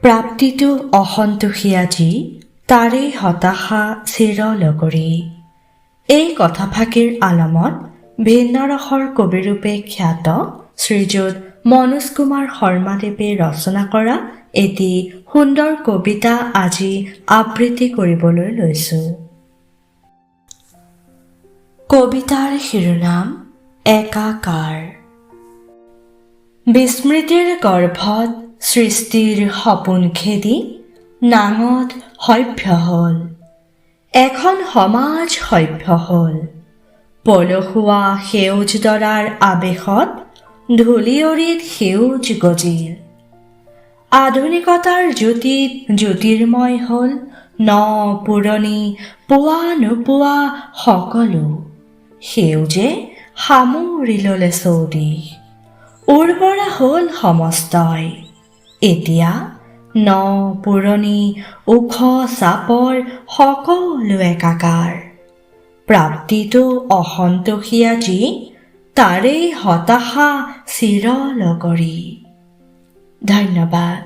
প্ৰাপ্তিটো অসন্তোষীয়া যি তাৰেই হতাশা চিৰলগৰী। এই কথাফাঁকিৰ আলমত ভিন্ন ৰসৰ কবিৰূপে খ্যাত শ্ৰীযুত মনোজ কুমাৰ শৰ্মাদেৱে ৰচনা কৰা এটি সুন্দৰ কবিতা আজি আবৃত্তি কৰিবলৈ লৈছোঁ। কবিতাৰ শিৰোনাম একাকাৰ। বিস্মৃতিৰ গৰ্ভত সৃষ্টিৰ সপোন খেদি নাঙঠ সভ্য হ'ল, এখন সমাজ সভ্য হ'ল। পলসুৱা সেউজ তৰাৰ আৱেশত ধূলিয়ৰিত সেউজ গজিল। আধুনিকতাৰ জ্যোতিত জ্যোতিৰ্ময় হ'ল ন পুৰণি পোৱা নোপোৱা সকলো। সেউজে সামৰি ল'লে চৌদিশ, উৰ্বৰা হ'ল সমস্তই। এতিয়া ন পুৰণি ওখ চাপৰ সকলো একাকাৰ। প্ৰাপ্তিটো অসন্তোষীয়া যি তাৰেই হতাশা চিৰলগৰী। ধন্যবাদ।